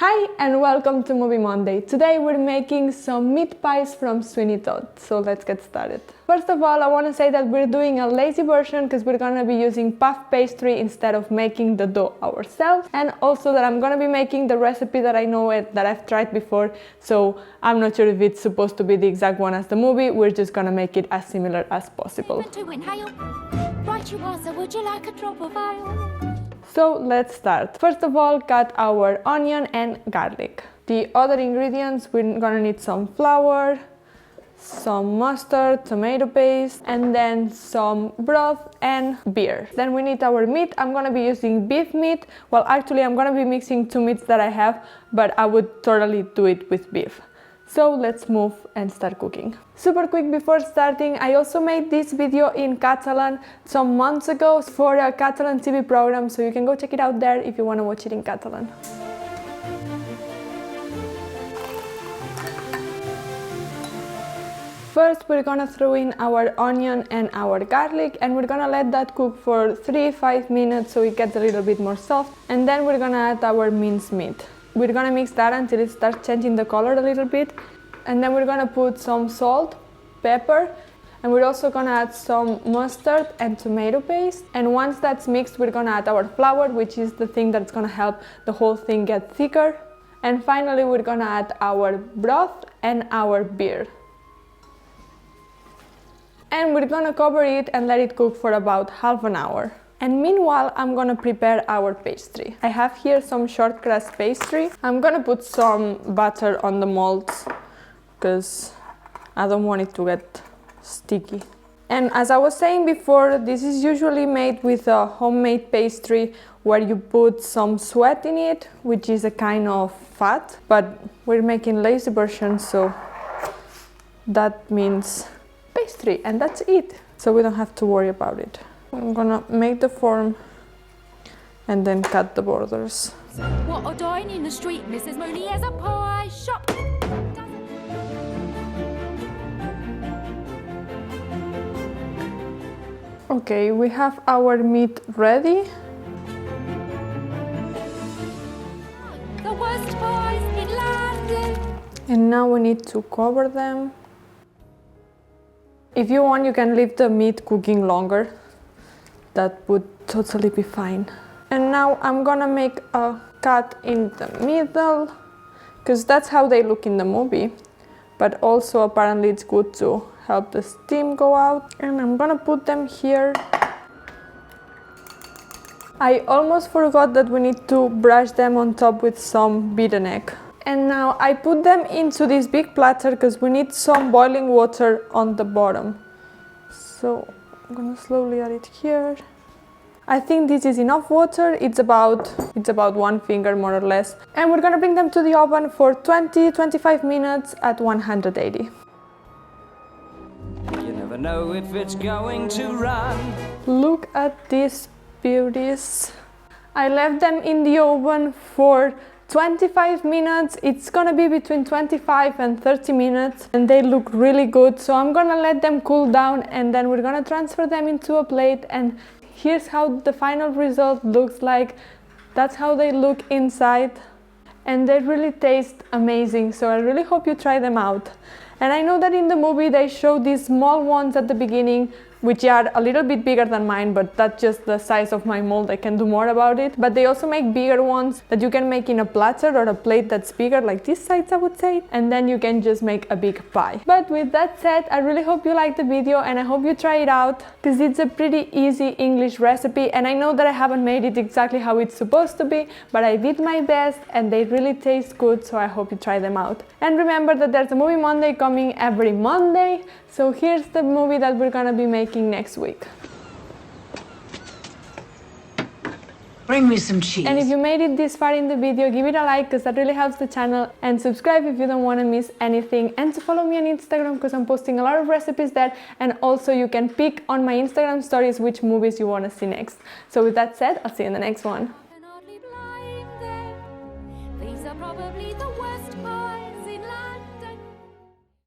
Hi and welcome to Movie Monday. Today we're making some meat pies from Sweeney Todd, so let's get started. First of all, I want to say that we're doing a lazy version because we're going to be using puff pastry instead of making the dough ourselves, and also that I'm going to be making the recipe that I know that I've tried before, so I'm not sure if it's supposed to be the exact one as the movie. We're just going to make it as similar as possible. Right you are, so would you like a drop of oil? So let's start. First of all, cut our onion and garlic. The other ingredients, we're gonna need some flour, some mustard, tomato paste, and then some broth and beer. Then we need our meat. I'm gonna be using beef meat. Well, actually, I'm gonna be mixing two meats that I have, but I would totally do it with beef. So let's move and start cooking. Super quick before starting, I also made this video in Catalan some months ago for a Catalan TV program, so you can go check it out there if you want to watch it in Catalan. First, we're gonna throw in our onion and our garlic, and we're gonna let that cook for 3-5 minutes so it gets a little bit more soft, and then we're gonna add our minced meat. We're gonna mix that until it starts changing the color a little bit, and then we're gonna put some salt, pepper, and we're also gonna add some mustard and tomato paste. And once that's mixed, we're gonna add our flour, which is the thing that's gonna help the whole thing get thicker. And finally, we're gonna add our broth and our beer. And we're gonna cover it and let it cook for about half an hour. And meanwhile, I'm gonna prepare our pastry. I have here some short crust pastry. I'm gonna put some butter on the molds because I don't want it to get sticky. And as I was saying before, this is usually made with a homemade pastry where you put some sweat in it, which is a kind of fat, but we're making lazy version, so that means pastry, and that's it. So we don't have to worry about it. I'm gonna make the form and then cut the borders. What a dine in the street, Mrs. Mooney has a pie shop. Okay, we have our meat ready. The worst pies in London. And now we need to cover them. If you want, you can leave the meat cooking longer. That would totally be fine. And now I'm gonna make a cut in the middle, because that's how they look in the movie. But also apparently it's good to help the steam go out. And I'm gonna put them here. I almost forgot that we need to brush them on top with some beaten egg. And now I put them into this big platter because we need some boiling water on the bottom. So I'm gonna slowly add it here. I think this is enough water. It's about one finger more or less. And we're gonna bring them to the oven for 20-25 minutes at 180. You never know if it's going to run. Look at these beauties. I left them in the oven for 25 minutes. It's gonna be between 25 and 30 minutes, and they look really good. So I'm gonna let them cool down, and then we're gonna transfer them into a plate, and here's how the final result looks like. That's how they look inside, and they really taste amazing. So I really hope you try them out. And I know that in the movie they show these small ones at the beginning, which are a little bit bigger than mine, but that's just the size of my mold. I can do more about it. But they also make bigger ones that you can make in a platter or a plate that's bigger, like this size I would say, and then you can just make a big pie. But with that said, I really hope you liked the video, and I hope you try it out, because it's a pretty easy English recipe, and I know that I haven't made it exactly how it's supposed to be, but I did my best and they really taste good, so I hope you try them out. And remember that there's a Movie Monday coming every Monday, so here's the movie that we're gonna be making next week. Bring me some cheese. And if you made it this far in the video, give it a like because that really helps the channel, and subscribe if you don't want to miss anything, and to follow me on Instagram because I'm posting a lot of recipes there, and also you can pick on my Instagram stories which movies you want to see next. So with that said, I'll see you in the next one.